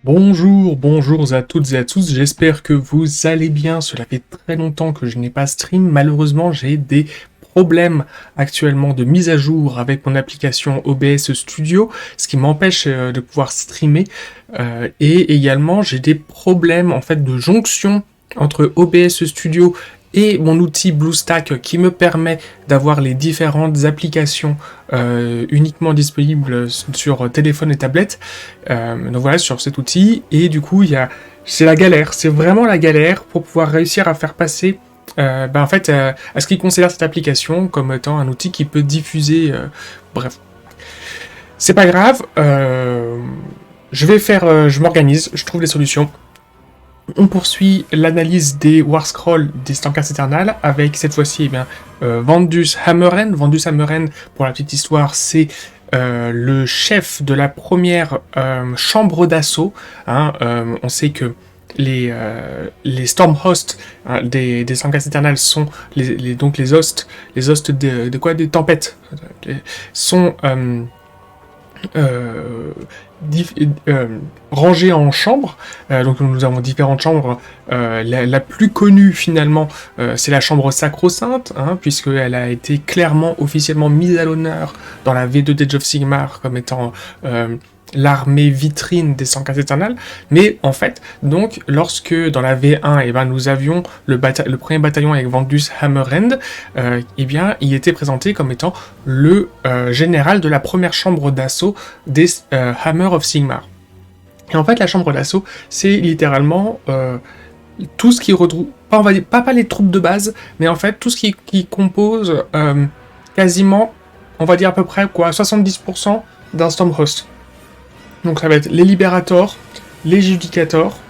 Bonjour à toutes et à tous, j'espère que vous allez bien. Cela fait très longtemps que je n'ai pas stream. Malheureusement, j'ai des problèmes actuellement de mise à jour avec mon application OBS Studio, ce qui m'empêche de pouvoir streamer. Et également, j'ai des problèmes en fait de jonction entre OBS Studio et mon outil BlueStack qui me permet d'avoir les différentes applications uniquement disponibles sur téléphone et tablette. Donc voilà, sur cet outil. Et du coup, c'est la galère. C'est vraiment la galère pour pouvoir réussir à faire passer à ce qu'il considère cette application comme étant un outil qui peut diffuser. Bref. C'est pas grave. Je m'organise, je trouve des solutions. On poursuit l'analyse des War Scrolls des Stormcast Eternal avec cette fois-ci Vandus Hammeren. Vandus Hammeren, pour la petite histoire, c'est le chef de la première chambre d'assaut. On sait que les Stormhost des Stormcast Eternal sont donc les hosts de quoi, des tempêtes sont rangées en chambres. Donc nous avons différentes chambres. La plus connue finalement, c'est la chambre sacro-sainte, puisqu'elle a été clairement officiellement mise à l'honneur dans la V2 d'Age of Sigmar comme étant l'armée vitrine des Stormcast Eternal. Mais en fait, donc, lorsque dans la V1, nous avions le premier bataillon avec Vandus Hammerend, il était présenté comme étant le général de la première chambre d'assaut des Hammer of Sigmar. Et en fait, la chambre d'assaut, c'est littéralement tout ce qui retrouve, pas les troupes de base, mais en fait, tout ce qui compose quasiment, on va dire à peu près, 70% d'un Stormhost. Donc ça va être les Libérators, les Judicators,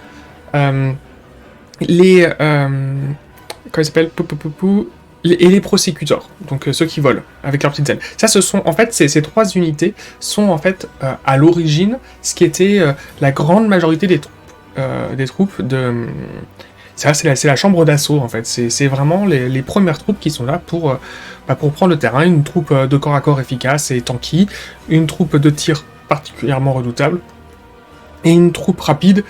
les... comment ils s'appellent, et les Prosecutors, donc ceux qui volent avec leurs petites ailes. Ça, ce sont en fait, ces trois unités sont en fait à l'origine ce qui était la grande majorité des troupes de... Ça, c'est la chambre d'assaut en fait. C'est vraiment les premières troupes qui sont là pour prendre le terrain. Une troupe de corps à corps efficace et tanky, une troupe de tir particulièrement redoutable, et une troupe rapide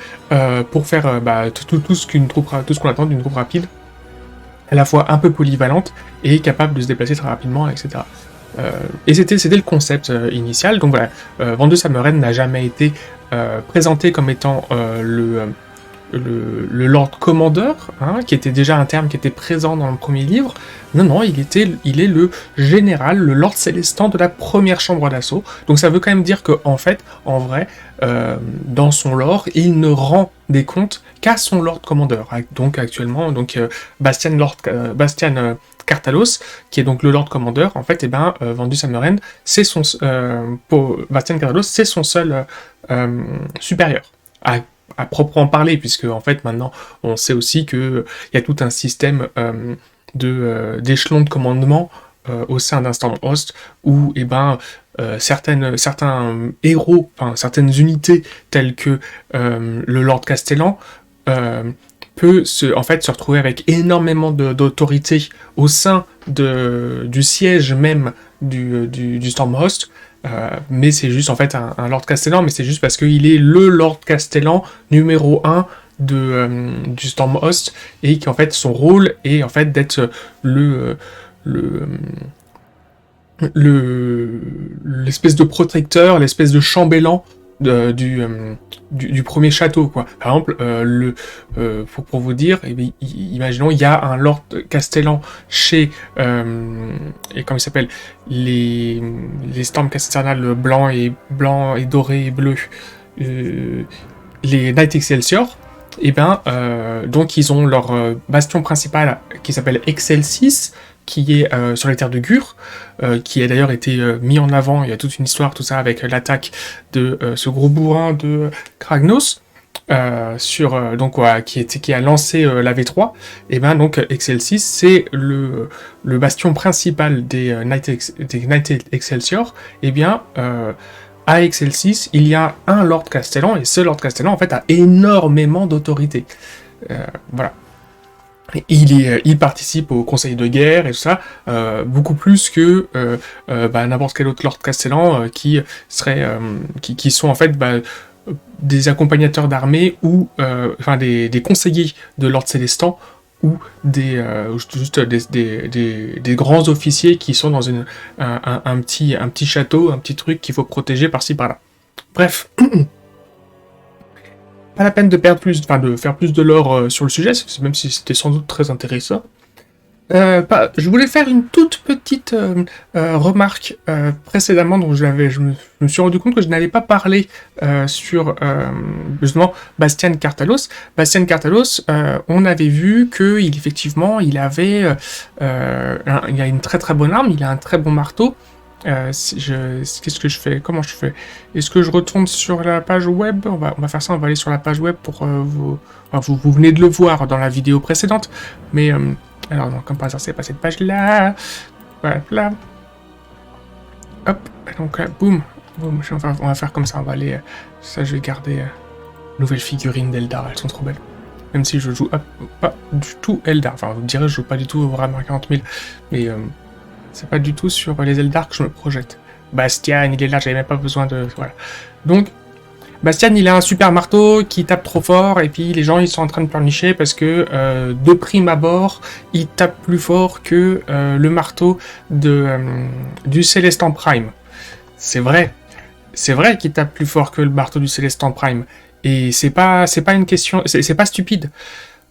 pour faire tout ce qu'on attend d'une troupe rapide, à la fois un peu polyvalente et capable de se déplacer très rapidement, etc. Et c'était le concept initial. Donc voilà, Vandus Hammeren n'a jamais été présenté comme étant le Lord Commander, qui était déjà un terme qui était présent dans le premier livre. Non, il est le général, le Lord Célestin de la première chambre d'assaut. Donc ça veut quand même dire qu'en fait, en vrai, dans son lore, il ne rend des comptes qu'à son Lord Commander. Donc actuellement, Bastian Cartalos, qui est donc le Lord Commander, en fait, Vandus Hammeren, c'est son Bastian Cartalos, c'est son seul supérieur. À proprement parler, puisque en fait maintenant on sait aussi qu'il y a tout un système d'échelons de commandement au sein d'un Stormhost où certains héros, certaines unités telles que le Lord Castellan peut se retrouver avec énormément d'autorité au sein du siège même du Stormhost. Mais c'est juste en fait un Lord Castellan, mais c'est juste parce qu'il est le Lord Castellan numéro 1 du Stormhost, et qu'en fait son rôle est en fait d'être l'espèce de protecteur, l'espèce de chambellan du premier château, quoi. Par exemple, pour vous dire, imaginons, il y a un Lord Castellan chez et comment il s'appelle, les Stormcast Eternal blanc et doré et bleu, les Knight Excelsior. Donc ils ont leur bastion principal qui s'appelle Excel6, qui est sur les terres de Gur, qui a d'ailleurs été mis en avant. Il y a toute une histoire, tout ça, avec l'attaque de ce gros bourrin de Kragnos, qui a lancé la V3. Donc Excel6, c'est le bastion principal des Knight Excelsior. À Excel6, il y a un Lord Castellan, et ce Lord Castellan, en fait, a énormément d'autorité. Voilà. Il participe au conseil de guerre et tout ça, beaucoup plus que n'importe quel autre Lord Castellan qui sont en fait des accompagnateurs d'armée ou enfin des conseillers de Lord Célestan ou juste des grands officiers qui sont dans un petit château, un petit truc qu'il faut protéger par-ci par-là. Bref, pas la peine de faire plus de lore sur le sujet, même si c'était sans doute très intéressant. Je voulais faire une toute petite remarque précédemment, dont je me suis rendu compte que je n'avais pas parlé sur justement Bastian Cartalos. Bastian Cartalos, on avait vu qu'il effectivement il avait il a une très très bonne arme, il a un très bon marteau. Qu'est-ce que je fais? Comment je fais? Est-ce que je retourne sur la page web? On va faire ça, on va aller sur la page web pour vous venez de le voir dans la vidéo précédente, mais alors, non, comme par hasard, c'est pas cette page-là. Voilà. Hop, donc là, boum. On va faire comme ça, on va aller... ça, je vais garder... nouvelles figurines d'Eldar, elles sont trop belles. Même si je joue pas du tout Eldar. Enfin, vous me direz, je joue pas du tout au Warhammer 40 000. Mais c'est pas du tout sur les Eldar que je me projette. Bastian, il est là, j'avais même pas besoin de... Voilà. Donc, Bastian, il a un super marteau qui tape trop fort, et puis les gens, ils sont en train de pleurnicher parce que, de prime abord, il tape plus fort que le marteau du Célestan Prime. C'est vrai qu'il tape plus fort que le marteau du Célestan Prime. Et c'est pas une question... C'est pas stupide.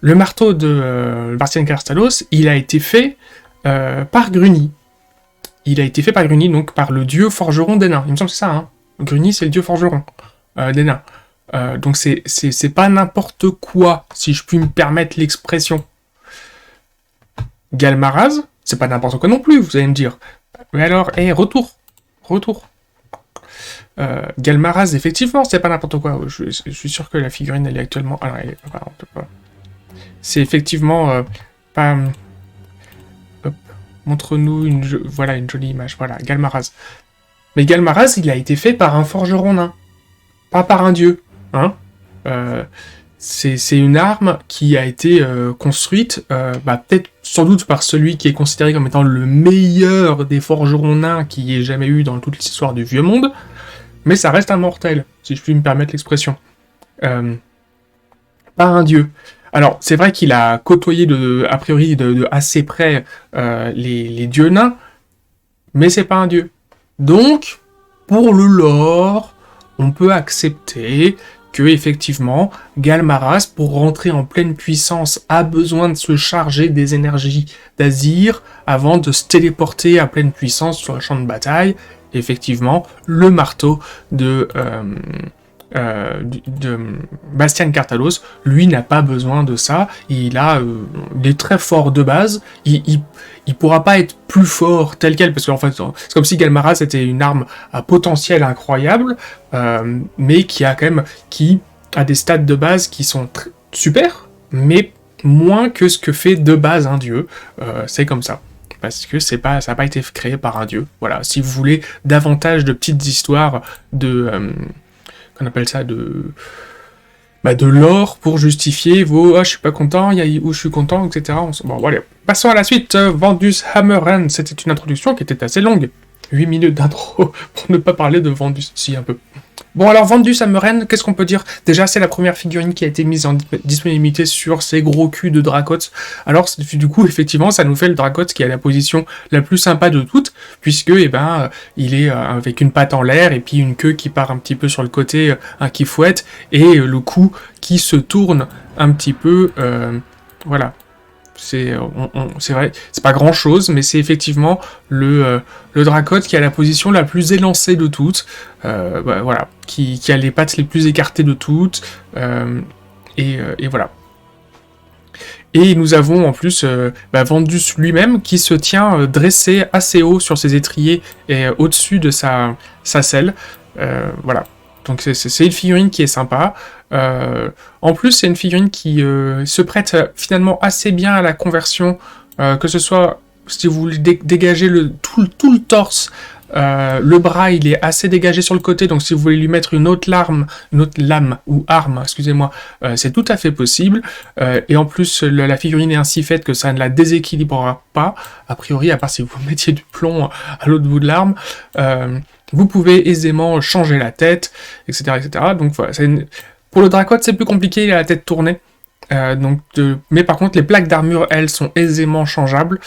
Le marteau de Bastian Cartalos, il a été fait par Gruni. Il a été fait par Gruni, donc par le dieu forgeron des nains. Il me semble que c'est ça, hein. Gruni, c'est le dieu forgeron des nains. Donc c'est pas n'importe quoi, si je puis me permettre l'expression. Galmaraz, c'est pas n'importe quoi non plus, vous allez me dire. Mais alors, retour. Galmaraz, effectivement, c'est pas n'importe quoi. Je suis sûr que la figurine, elle est actuellement... Alors, on peut pas... C'est effectivement pas... Hop. Montre-nous une jolie image. Voilà, Galmaraz. Mais Galmaraz, il a été fait par un forgeron nain. Pas par un dieu, hein. C'est une arme qui a été construite, peut-être sans doute par celui qui est considéré comme étant le meilleur des forgerons nains qu'il y ait jamais eu dans toute l'histoire du vieux monde, mais ça reste un mortel, si je puis me permettre l'expression. Pas un dieu. Alors, c'est vrai qu'il a côtoyé a priori de assez près les dieux nains, mais c'est pas un dieu. Donc, pour le lore, on peut accepter que, effectivement, Galmaraz, pour rentrer en pleine puissance, a besoin de se charger des énergies d'Azir avant de se téléporter à pleine puissance sur le champ de bataille. Effectivement, le marteau de Bastian Cartalos, lui, n'a pas besoin de ça. Il est très fort de base. Il pourra pas être plus fort tel quel, parce qu'en fait, c'est comme si Galmaraz était une arme à potentiel incroyable, mais qui a des stats de base qui sont super, mais moins que ce que fait de base un dieu. C'est comme ça. Parce que ça n'a pas été créé par un dieu. Voilà. Si vous voulez davantage de petites histoires qu'on appelle ça de l'or pour justifier vos je suis pas content, où je suis content, etc. Bon, voilà. Passons à la suite. Vandus Hammerhand, c'était une introduction qui était assez longue. 8 minutes d'intro pour ne pas parler de Vandus, si un peu. Bon, alors Vandus Hammerhand, qu'est-ce qu'on peut dire? Déjà, c'est la première figurine qui a été mise en disponibilité sur ces gros culs de Dracoth. Alors, du coup, effectivement, ça nous fait le Dracoth qui a la position la plus sympa de toutes, puisque, il est avec une patte en l'air, et puis une queue qui part un petit peu sur le côté, qui fouette, et le cou qui se tourne un petit peu, voilà. C'est vrai, c'est pas grand chose, mais c'est effectivement le Dracoth qui a la position la plus élancée de toutes, voilà, qui a les pattes les plus écartées de toutes, et voilà. Et nous avons en plus Vandus lui-même qui se tient dressé assez haut sur ses étriers et au-dessus de sa selle, voilà. Donc c'est une figurine qui est sympa. En plus, c'est une figurine qui se prête finalement assez bien à la conversion, que ce soit si vous voulez dégager tout le torse. Le bras, il est assez dégagé sur le côté, donc si vous voulez lui mettre une autre lame ou arme, excusez-moi, c'est tout à fait possible. Et en plus, la figurine est ainsi faite que ça ne la déséquilibrera pas, a priori, à part si vous mettiez du plomb à l'autre bout de l'arme. Vous pouvez aisément changer la tête, etc. etc. Donc voilà, pour le Dracotte, c'est plus compliqué, il a la tête tournée. Mais par contre, les plaques d'armure, elles, sont aisément changeables.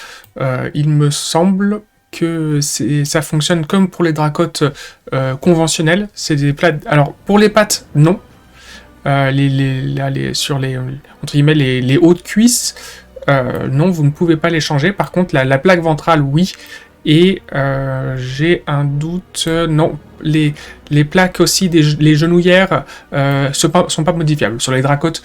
Il me semble que ça fonctionne comme pour les Dracottes conventionnels. C'est des plaques... Alors, pour les pattes, non. Sur les, entre guillemets, les hautes cuisses, non, vous ne pouvez pas les changer. Par contre, la plaque ventrale, oui. Et j'ai un doute, non, les plaques aussi, les genouillères sont pas modifiables. Sur les Dracottes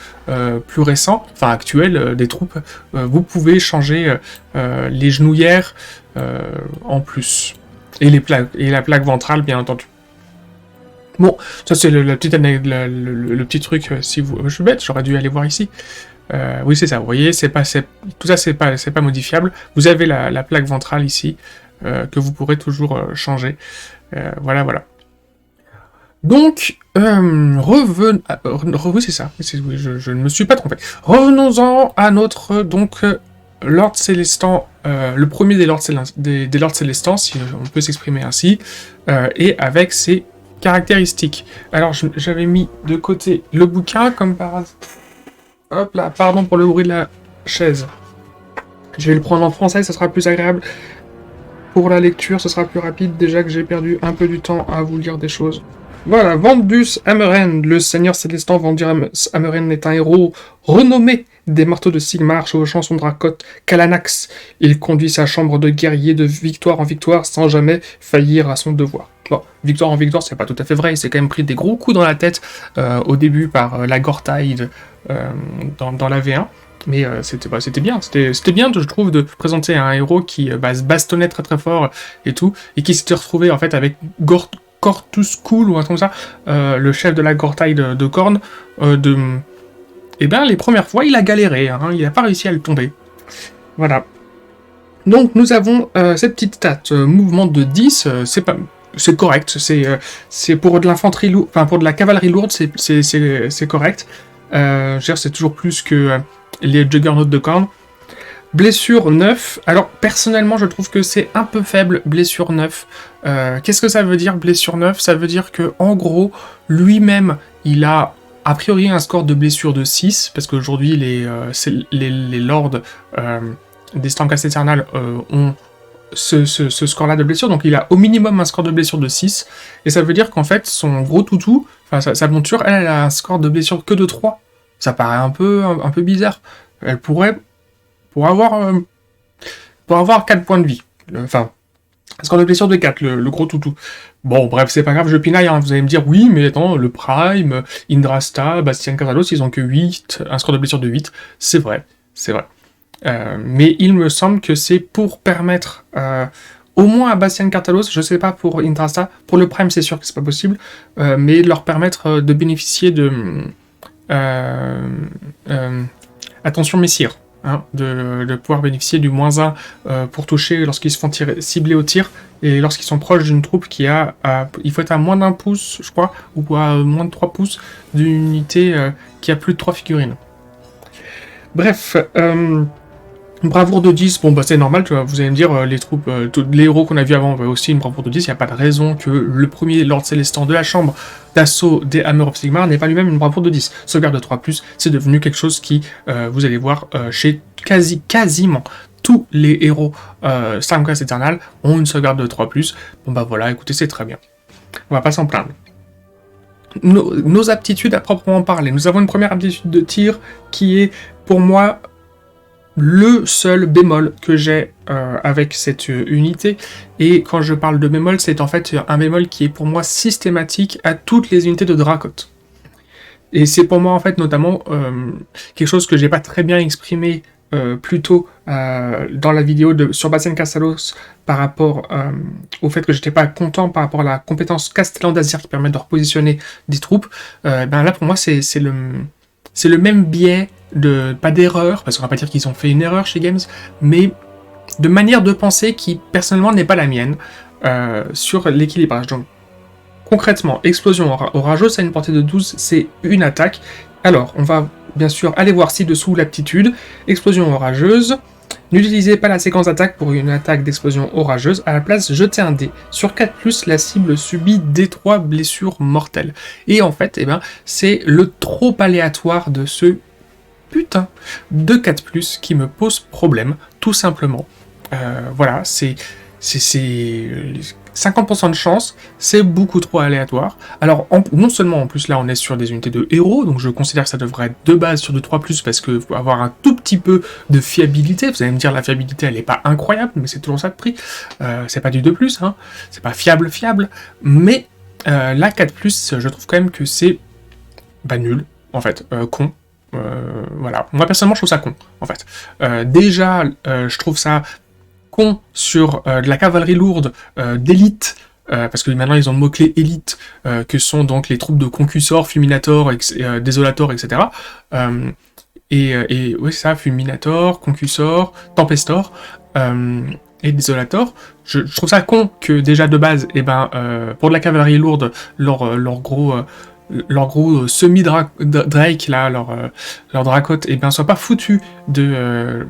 plus récents, enfin actuels, des troupes, vous pouvez changer les genouillères en plus. Et la plaque ventrale, bien entendu. Bon, ça c'est le petit truc, si vous... Je suis bête, j'aurais dû aller voir ici. Oui, c'est ça, vous voyez, tout ça c'est pas modifiable. Vous avez la plaque ventrale ici, que vous pourrez toujours changer. Voilà. Donc, oui, c'est ça. Oui, je ne me suis pas trompé. Revenons-en à notre, Lord Célestant, le premier des Lords Célestants, si on peut s'exprimer ainsi, et avec ses caractéristiques. Alors, j'avais mis de côté le bouquin, comme par hasard. Hop là, pardon pour le bruit de la chaise. Je vais le prendre en français, ça sera plus agréable. Pour la lecture, ce sera plus rapide, déjà que j'ai perdu un peu du temps à vous lire des choses. Voilà, Vandus Ammeren, le seigneur célestant Vandus Ammeren est un héros renommé des marteaux de Sigmar, chevauchant son Dracotte Kalanax. Il conduit sa chambre de guerrier de victoire en victoire sans jamais faillir à son devoir. Bon, victoire en victoire, c'est pas tout à fait vrai, il s'est quand même pris des gros coups dans la tête au début par la Gortide dans la V1. Mais c'était bien, c'était bien, je trouve, de présenter un héros qui se bastonnait très très fort et tout, et qui s'était retrouvé en fait avec Cortus Cool ou un truc comme ça, le chef de la Gortide de Korn, les premières fois il a galéré, hein, il n'a pas réussi à le tomber. Voilà. Donc nous avons cette petite stat, mouvement de 10, c'est correct, c'est pour de l'infanterie lourde, enfin pour de la cavalerie lourde, c'est correct. C'est toujours plus que les Juggernauts de Korn. Blessure 9. Alors, personnellement, je trouve que c'est un peu faible, blessure 9. Qu'est-ce que ça veut dire, blessure 9? Ça veut dire que, en gros, lui-même, il a a priori un score de blessure de 6, parce qu'aujourd'hui, les lords des Stormcast Eternal ont ce score-là de blessure, donc il a au minimum un score de blessure de 6, et ça veut dire qu'en fait, son gros toutou, enfin sa monture, elle a un score de blessure que de 3. Ça paraît un peu bizarre. Elle pourrait avoir 4 points de vie. Enfin, un score de blessure de 4, le gros toutou. Bon, bref, c'est pas grave, je pinaille, hein. Vous allez me dire, oui, mais attends, le Prime, Indrasta, Bastien Cartalos, ils ont que 8, un score de blessure de 8. C'est vrai. Mais il me semble que c'est pour permettre, au moins à Bastien Cartalos, je sais pas pour Indrasta, pour le Prime c'est sûr que c'est pas possible, mais leur permettre de bénéficier de... attention messire, hein, de pouvoir bénéficier du -1 pour toucher lorsqu'ils se font cibler au tir, et lorsqu'ils sont proches d'une troupe qui a... il faut être à moins d'1 pouce, je crois, ou à moins de 3 pouces d'une unité qui a plus de 3 figurines. Bref, bravoure de 10, bon bah c'est normal, tu vois, vous allez me dire, les troupes, les héros qu'on a vu avant avaient aussi une bravoure de 10, il n'y a pas de raison que le premier Lord Célestant de la chambre d'assaut des Hammer of Sigmar n'ait pas lui-même une bravoure de 10. Sauvegarde de 3+, c'est devenu quelque chose qui, vous allez voir, chez quasiment tous les héros Stormcast Eternal ont une sauvegarde de 3+. Bon bah voilà, écoutez, c'est très bien. On va pas s'en plaindre. Nos aptitudes à proprement parler. Nous avons une première aptitude de tir qui est, pour moi, le seul bémol que j'ai avec cette unité, et quand je parle de bémol, c'est en fait un bémol qui est pour moi systématique à toutes les unités de Dracotte. Et c'est pour moi en fait notamment quelque chose que j'ai pas très bien exprimé plus tôt dans la vidéo sur Bastien Cartalos par rapport au fait que j'étais pas content par rapport à la compétence Castellan d'Azir qui permet de repositionner des troupes. Là pour moi c'est le même biais pas d'erreur, parce qu'on va pas dire qu'ils ont fait une erreur chez Games, mais de manière de penser qui personnellement n'est pas la mienne sur l'équilibrage. Donc concrètement, explosion orageuse, ça a une portée de 12, c'est une attaque. Alors on va bien sûr aller voir ci-dessous l'aptitude, explosion orageuse, N'utilisez pas la séquence d'attaque pour une attaque d'explosion orageuse. À la place, jetez un dé. Sur 4+, la cible subit D3 blessures mortelles. Et en fait, c'est le trop aléatoire de ce putain de 4+, qui me pose problème, tout simplement. Voilà, c'est 50% de chance, c'est beaucoup trop aléatoire. Alors, non seulement en plus là on est sur des unités de héros, donc je considère que ça devrait être de base sur du 3+, parce que faut avoir un tout petit peu de fiabilité. Vous allez me dire la fiabilité elle est pas incroyable, mais c'est toujours ça de prix. C'est pas du 2+, hein. C'est pas fiable, mais la 4+, je trouve quand même que c'est nul, en fait, con. Voilà. Moi personnellement je trouve ça con, en fait. Déjà, je trouve ça con sur de la cavalerie lourde d'élite, parce que maintenant ils ont le mot-clé élite, que sont donc les troupes de Concussor, Fulminator, Desolator, etc. Et oui, c'est ça, Fulminator, Concussor, Tempestor, et Desolator. Je trouve ça con que déjà de base, pour de la cavalerie lourde, leur gros semi-drake, là, leur dracote, soit pas foutu de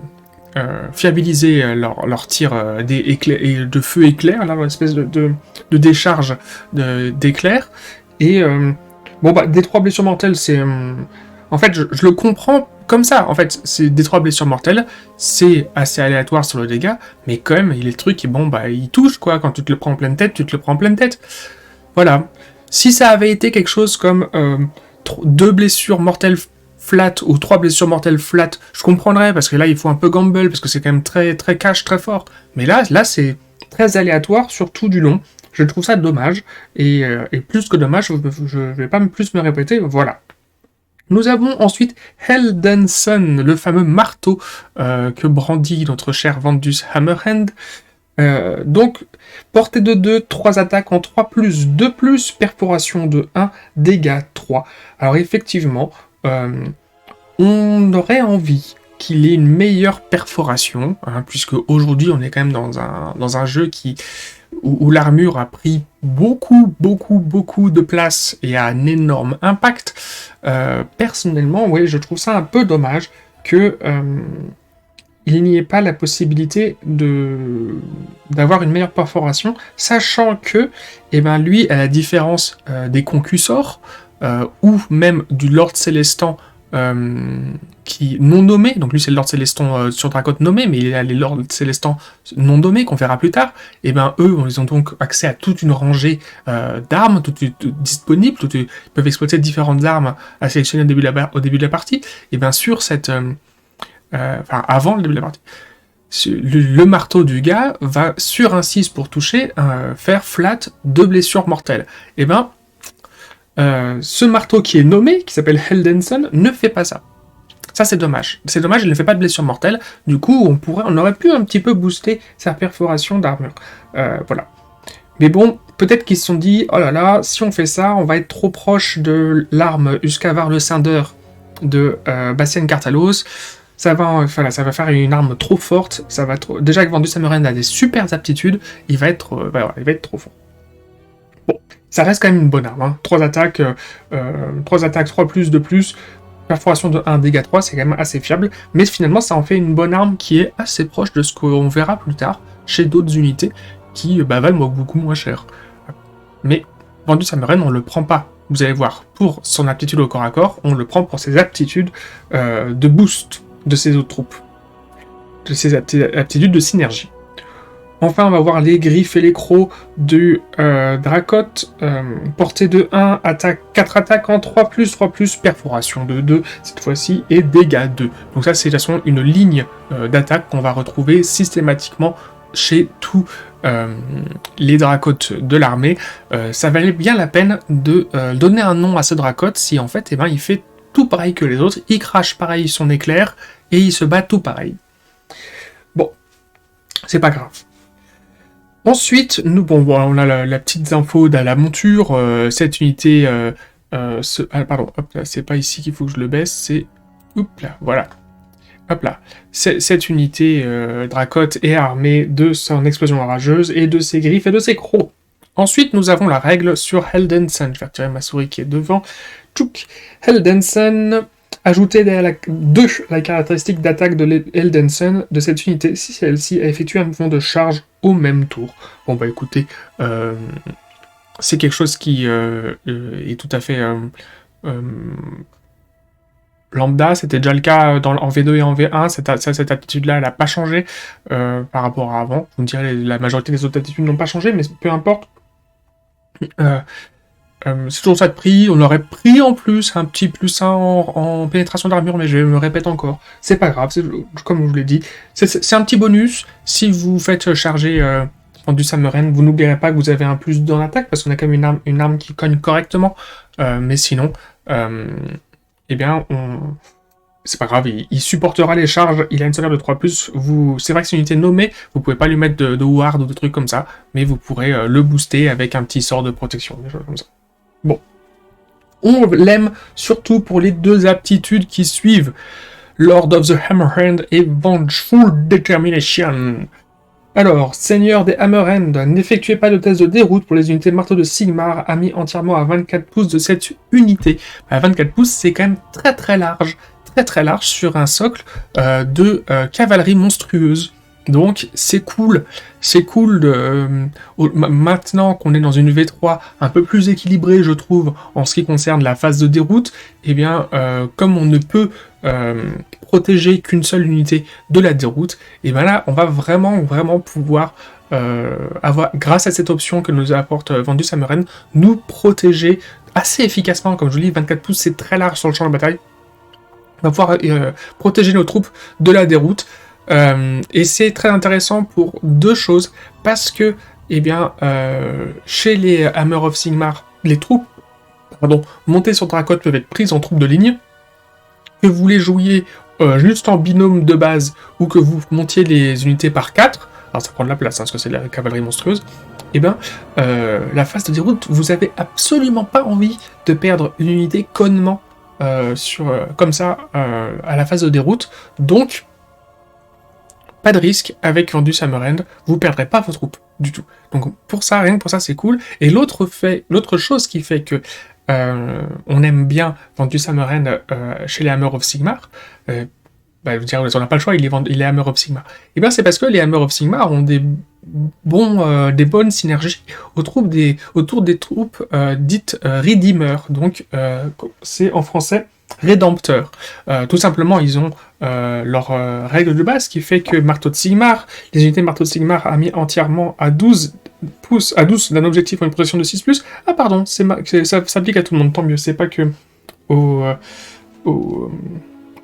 fiabiliser leur tir de feu éclair, là, l'espèce de décharge d'éclair. Et des 3 blessures mortelles, c'est... en fait, je le comprends comme ça. En fait, c'est des 3 blessures mortelles, c'est assez aléatoire sur le dégât, mais quand même, les trucs, ils touchent, quoi. Quand tu te le prends en pleine tête, tu te le prends en pleine tête. Voilà. Si ça avait été quelque chose comme 2 blessures mortelles flat ou 3 blessures mortelles flat, je comprendrais, parce que là, il faut un peu gamble, parce que c'est quand même très, très cash, très fort. Mais là c'est très aléatoire, surtout du long. Je trouve ça dommage, et plus que dommage, je vais pas plus me répéter, voilà. Nous avons ensuite Heldenson, le fameux marteau que brandit notre cher Vandus Hammerhand. Donc, portée de 2, 3 attaques en 3+, 2+, perforation de 1, dégâts 3. Alors effectivement, on aurait envie qu'il ait une meilleure perforation, hein, puisque aujourd'hui on est quand même dans un jeu où l'armure a pris beaucoup de place et a un énorme impact. Personnellement, oui, je trouve ça un peu dommage que il n'y ait pas la possibilité d'avoir une meilleure perforation, sachant que, lui, à la différence des Concussors, ou même du Lord Célestant, qui non nommé, donc lui c'est le Lord Célestant sur Dracote nommé, mais il y a les Lord Célestants non nommés qu'on verra plus tard, eux, ils ont donc accès à toute une rangée d'armes, disponibles, ils peuvent exploiter différentes armes à sélectionner au début de la partie, et bien sûr cette... avant le début de la partie, le marteau du gars va, sur un 6 pour toucher, faire flat 2 blessures mortelles. Ce marteau qui est nommé, qui s'appelle Heldenson, ne fait pas ça. Ça, c'est dommage. C'est dommage, il ne fait pas de blessures mortelles. Du coup, on aurait pu un petit peu booster sa perforation d'armure. Voilà. Mais bon, peut-être qu'ils se sont dit, oh là là, si on fait ça, on va être trop proche de l'arme Uscavar le Scindeur de Bastien Cartalos. Ça va faire une arme trop forte. Déjà que Vandus Hammerhand a des super aptitudes, il va être trop fort. Bon, ça reste quand même une bonne arme. Hein. 3 attaques, 3+, 2+, perforation de 1, dégâts 3, c'est quand même assez fiable. Mais finalement, ça en fait une bonne arme qui est assez proche de ce qu'on verra plus tard chez d'autres unités qui valent beaucoup moins cher. Mais Vandus Hammerhand, on le prend pas. Vous allez voir, pour son aptitude au corps à corps, on le prend pour ses aptitudes de boost de ses autres troupes, de ses aptitudes de synergie. Enfin, on va voir les griffes et les crocs du Dracote, portée de 1, 4 attaques en 3+, perforation de 2 cette fois-ci, et dégâts 2. Donc ça, c'est de toute façon une ligne d'attaque qu'on va retrouver systématiquement chez tous les Dracotes de l'armée. Ça valait bien la peine de donner un nom à ce Dracote si en fait, il fait tout pareil que les autres, il crache pareil son éclair, et il se bat tout pareil. Bon, c'est pas grave. Ensuite, on a la petite info de la monture, cette unité... c'est pas ici qu'il faut que je le baisse, c'est... Oups là, voilà. Hop là. Cette unité Dracote est armée de son explosion orageuse, et de ses griffes et de ses crocs. Ensuite, nous avons la règle sur Heldenson. Je vais retirer ma souris qui est devant. Tchouk. Heldenson, Ajoutez la caractéristique d'attaque de l'Eldenson de cette unité si celle-ci a effectué un mouvement de charge au même tour. Bon bah écoutez, c'est quelque chose qui est tout à fait lambda, c'était déjà le cas en V2 et en V1, cette attitude-là, elle n'a pas changé par rapport à avant. Vous me direz, la majorité des autres attitudes n'ont pas changé, mais peu importe. C'est toujours ça de prix, on aurait pris en plus un petit plus 1 en pénétration d'armure, mais je me répète encore, c'est pas grave, comme je vous l'ai dit, c'est un petit bonus. Si vous faites charger du Hammerhand, vous n'oublierez pas que vous avez un plus dans l'attaque, parce qu'on a quand même une arme qui cogne correctement, mais sinon, eh bien, c'est pas grave, il supportera les charges, il a une sauvegarde de 3+, c'est vrai que c'est une unité nommée, vous pouvez pas lui mettre de ward ou de trucs comme ça, mais vous pourrez le booster avec un petit sort de protection, des choses comme ça. Bon, on l'aime surtout pour les deux aptitudes qui suivent, Lord of the Hammerhand et Vengeful Determination. Alors, Seigneur des Hammerhand, n'effectuez pas de test de déroute pour les unités marteau de Sigmar, amis entièrement à 24 pouces de cette unité. À 24 pouces, c'est quand même très large sur un socle de cavalerie monstrueuse. Donc c'est cool maintenant qu'on est dans une V3 un peu plus équilibrée, je trouve, en ce qui concerne la phase de déroute, eh bien, comme on ne peut protéger qu'une seule unité de la déroute, et bien là, on va vraiment pouvoir avoir, grâce à cette option que nous apporte Vandus Hammerhand, nous protéger assez efficacement. Comme je vous dis, 24 pouces, c'est très large sur le champ de bataille. On va pouvoir protéger nos troupes de la déroute. Et c'est très intéressant pour deux choses, parce que, eh bien, chez les Hammer of Sigmar, les troupes, montées sur Drakon peuvent être prises en troupes de ligne, que vous les jouiez juste en binôme de base, ou que vous montiez les unités par 4, alors ça prend de la place, parce que c'est de la cavalerie monstrueuse, eh bien, la phase de déroute, vous avez absolument pas envie de perdre une unité connement comme ça à la phase de déroute, donc pas de risque avec Vandus Hammerhand, vous perdrez pas vos troupes du tout. Donc pour ça, rien que pour ça, c'est cool. Et l'autre chose qui fait que on aime bien Vandus Hammerhand chez les Hammer of Sigmar, vous direz, on n'a pas le choix, il est Hammer of Sigmar. Et bien c'est parce que les Hammer of Sigmar ont des bonnes synergies autour des troupes dites Redeemer. Donc c'est en français rédempteur. Tout simplement, ils ont leur règle de base qui fait que Marteau de Sigmar, les unités Marteau de Sigmar a mis entièrement à 12 pouces, à 12 d'un objectif pour une protection de 6+. Ah pardon, ça s'applique à tout le monde, tant mieux, c'est pas que au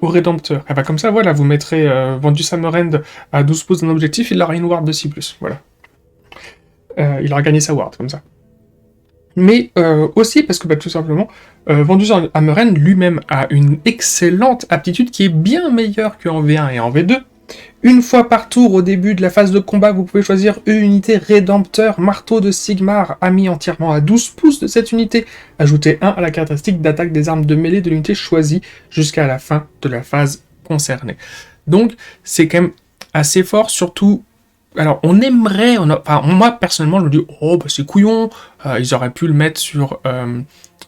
rédempteur. Ah bah comme ça, voilà, vous mettrez Vandus Hammerhand à 12 pouces d'un objectif, il aura une ward de 6+, voilà. Il aura gagné sa ward, comme ça. Mais aussi parce que tout simplement, Vandus Hammerhand lui-même a une excellente aptitude qui est bien meilleure qu'en V1 et en V2. Une fois par tour au début de la phase de combat, vous pouvez choisir une unité rédempteur marteau de Sigmar ami entièrement à 12 pouces de cette unité. Ajoutez 1 à la caractéristique d'attaque des armes de mêlée de l'unité choisie jusqu'à la fin de la phase concernée. Donc c'est quand même assez fort, surtout. Alors, moi, personnellement, je me dis, c'est couillon, ils auraient pu le mettre sur,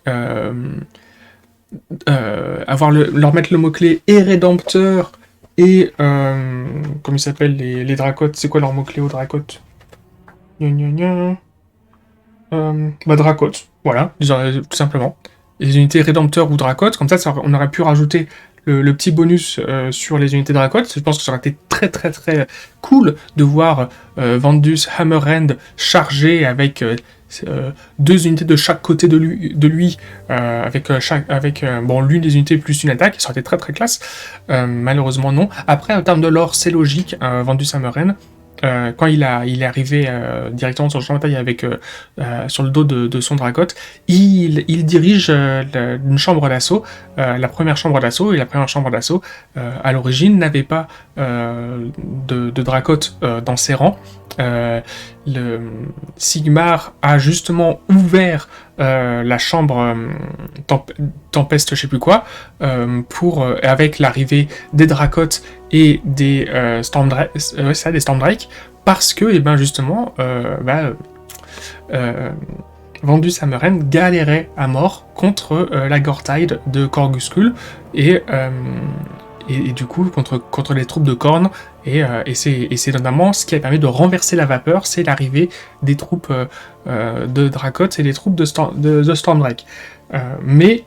leur mettre le mot-clé et rédempteur, et, comment ils s'appellent, les dracotes, c'est quoi leur mot-clé aux dracotes? Dracotes, voilà, tout simplement. Les unités rédempteurs ou dracotes, comme ça, on aurait pu rajouter le petit bonus sur les unités Dracotes. Je pense que ça aurait été très cool de voir Vandus Hammerhand chargé avec 2 unités de chaque côté de lui avec l'une des unités plus une attaque. Ça aurait été très classe. Malheureusement non. Après, en termes de lore, c'est logique. Vandus Hammerhand, quand il est arrivé directement sur le champ de bataille avec sur le dos de son Dracote, il dirige une chambre d'assaut, la première chambre d'assaut, et la première chambre d'assaut à l'origine n'avait pas de Dracote dans ses rangs. Le Sigmar a justement ouvert la chambre Tempeste, je sais plus quoi, avec l'arrivée des Dracotes et des Stormdrake, parce que, justement, Vandus Hammerhand galérait à mort contre la Gortide de Corguscul et du coup contre les troupes de Khorne, et c'est notamment ce qui a permis de renverser la vapeur, c'est l'arrivée des troupes de Dracoth et des troupes de Stormdrake. Mais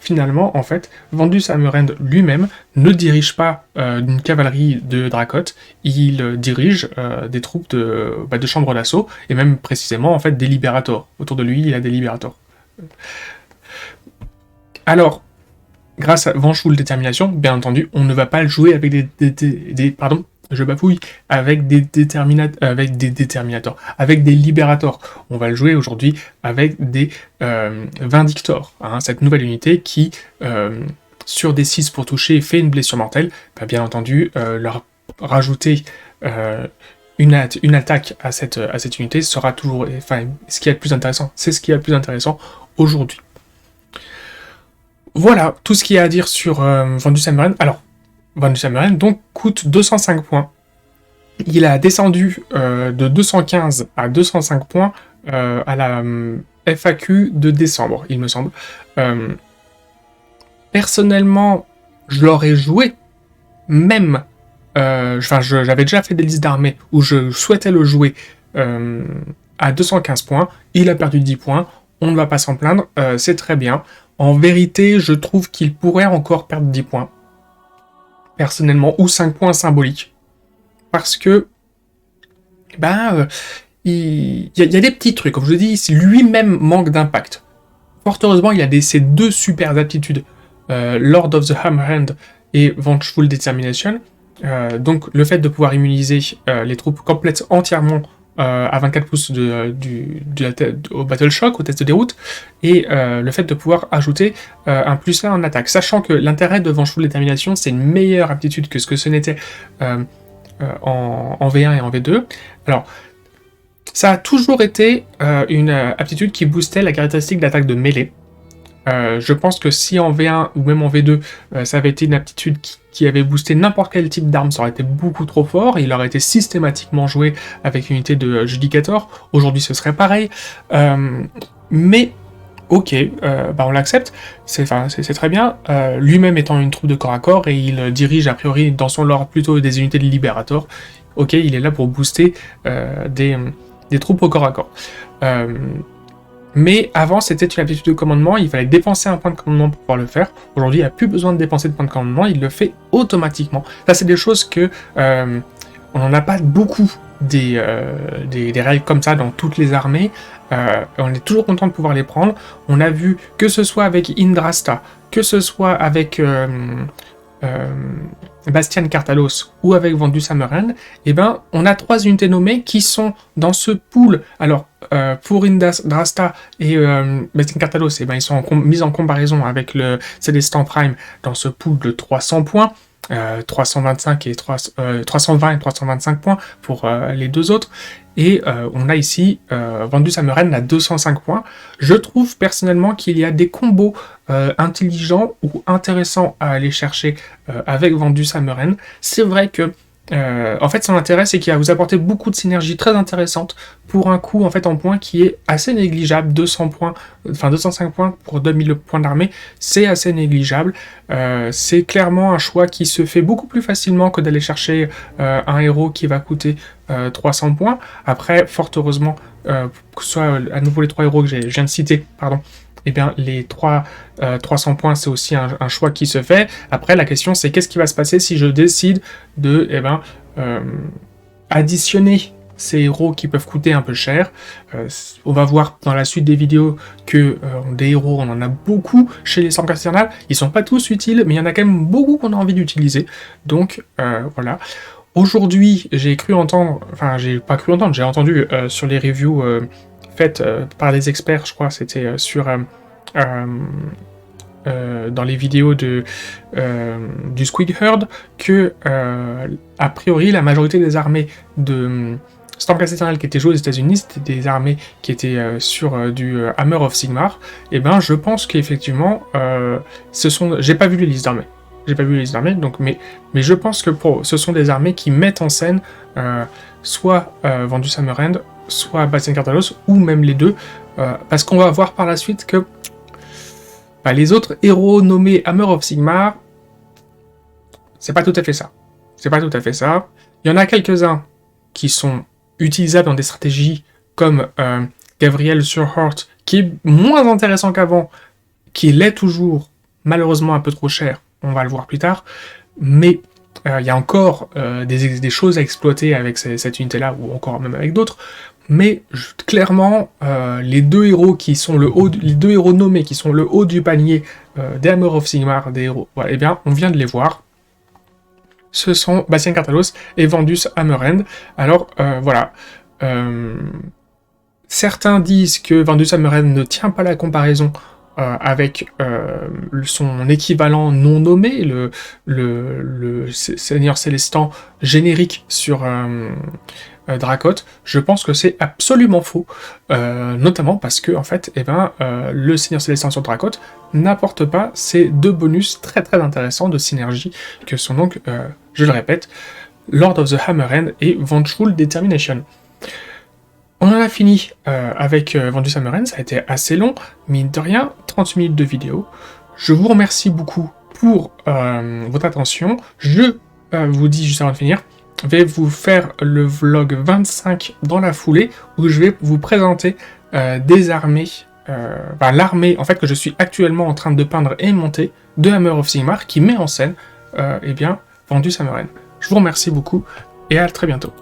finalement, en fait, Vandus Hammerhand lui-même ne dirige pas une cavalerie de Dracoth, il dirige des troupes de chambre d'assaut, et même précisément en fait des Liberators. Autour de lui, il a des Liberators. Alors, grâce à Vengeful Détermination, bien entendu, on ne va pas le jouer avec pardon, je bafouille, avec des Déterminators, avec des Libérators. On va le jouer aujourd'hui avec des Vindictors, hein, cette nouvelle unité qui, sur des 6 pour toucher, fait une blessure mortelle. Bah, bien entendu, leur rajouter une attaque à cette unité sera toujours, enfin, ce qui est le plus intéressant. C'est ce qui est le plus intéressant aujourd'hui. Voilà tout ce qu'il y a à dire sur Vandus Hammerhand. Alors, Vandus Hammerhand donc coûte 205 points. Il a descendu de 215 à 205 points à la FAQ de décembre, il me semble. Personnellement, je l'aurais joué, même. J'avais déjà fait des listes d'armées où je souhaitais le jouer à 215 points. Il a perdu 10 points. On ne va pas s'en plaindre. C'est très bien. En vérité, je trouve qu'il pourrait encore perdre 10 points. Personnellement, ou 5 points symboliques. Parce que, il y a des petits trucs. Comme je vous dis, lui-même manque d'impact. Fort heureusement, il a ces 2 super aptitudes. Lord of the Hammerhand et Vengeful Determination. Donc, le fait de pouvoir immuniser les troupes complètes entièrement à 24 pouces au Battle Shock, au test de déroute, et le fait de pouvoir ajouter un +1 en attaque. Sachant que l'intérêt de Vengeful Détermination, c'est une meilleure aptitude que ce que ce n'était en V1 et en V2. Alors, ça a toujours été une aptitude qui boostait la caractéristique d'attaque de mêlée. Je pense que si en V1 ou même en V2, ça avait été une aptitude qui avait boosté n'importe quel type d'arme, ça aurait été beaucoup trop fort, et il aurait été systématiquement joué avec une unité de Judicator. Aujourd'hui, ce serait pareil. Mais, ok, on l'accepte, c'est très bien. Lui-même étant une troupe de corps à corps, et il dirige a priori dans son lore plutôt des unités de Libérator. Ok, il est là pour booster des troupes au corps à corps. Mais avant, c'était une aptitude de commandement, il fallait dépenser un point de commandement pour pouvoir le faire. Aujourd'hui, il n'y a plus besoin de dépenser de points de commandement, il le fait automatiquement. Ça, c'est des choses que on n'en a pas beaucoup des règles comme ça dans toutes les armées. On est toujours content de pouvoir les prendre. On a vu que ce soit avec Indrasta, que ce soit avec Bastian Cartalos ou avec Vandus Hammerhand, on a 3 unités nommées qui sont dans ce pool. Alors, pour Indrasta et Bastian Cartalos, ils sont mis en comparaison avec le Célestin Prime dans ce pool de 300 points. 325 et 320 et 325 points pour les 2 autres. Et on a ici Vandus Hammerhand à 205 points. Je trouve personnellement qu'il y a des combos intelligents ou intéressants à aller chercher avec Vandus Hammerhand. C'est vrai que en fait, son intérêt, c'est qu'il va vous apporter beaucoup de synergie très intéressante pour un coût en fait en points qui est assez négligeable. 205 points pour 2000 points d'armée, c'est assez négligeable. C'est clairement un choix qui se fait beaucoup plus facilement que d'aller chercher un héros qui va coûter 300 points. Après, fort heureusement, que ce soit à nouveau les 3 héros que je viens de citer, pardon, les 300 points, c'est aussi un choix qui se fait. Après, la question, c'est qu'est-ce qui va se passer si je décide de additionner ces héros qui peuvent coûter un peu cher. On va voir dans la suite des vidéos que des héros, on en a beaucoup chez les Sanctuaires Infernales. Ils sont pas tous utiles, mais il y en a quand même beaucoup qu'on a envie d'utiliser. Donc, voilà. Aujourd'hui, j'ai entendu sur les reviews faites par des experts, je crois, c'était dans les vidéos du Squig Herd, que a priori la majorité des armées de Stormcast Eternal qui étaient jouées aux États-Unis, c'était des armées qui étaient sur du Hammer of Sigmar. Je pense qu'effectivement, j'ai pas vu les listes d'armées. Mais je pense que ce sont des armées qui mettent en scène soit Vandus Hammerhand, soit Bastien Cartalos, ou même les deux, parce qu'on va voir par la suite que les autres héros nommés Hammer of Sigmar, c'est pas tout à fait ça. C'est pas tout à fait ça. Il y en a quelques-uns qui sont utilisables dans des stratégies comme Gabriel Surheart, qui est moins intéressant qu'avant, qui l'est toujours, malheureusement un peu trop cher, on va le voir plus tard, mais il y a encore des choses à exploiter avec cette unité-là, ou encore même avec d'autres, mais clairement, les deux héros qui sont les deux héros nommés qui sont le haut du panier des Hammer of Sigmar, des héros, voilà, eh bien, on vient de les voir. Ce sont Bastien Cartalos et Vandus Hammerhand. Alors, voilà. Certains disent que Vandus Hammerhand ne tient pas la comparaison avec son équivalent non nommé, le Seigneur Célestant générique sur Dracoth. Je pense que c'est absolument faux, notamment parce que en fait, le Seigneur Célestant sur Dracoth n'apporte pas ces deux bonus très très intéressants de synergie que sont donc, je le répète, Lord of the Hammerhand et Vengeful Determination. On en a fini avec Vandus Hammerhand, ça a été assez long, mine de rien, 30 minutes de vidéo. Je vous remercie beaucoup pour votre attention. Je vous dis juste avant de finir, je vais vous faire le vlog 25 dans la foulée, où je vais vous présenter des armées, l'armée en fait que je suis actuellement en train de peindre et monter de Hammer of Sigmar, qui met en scène Vandus Hammerhand. Je vous remercie beaucoup et à très bientôt.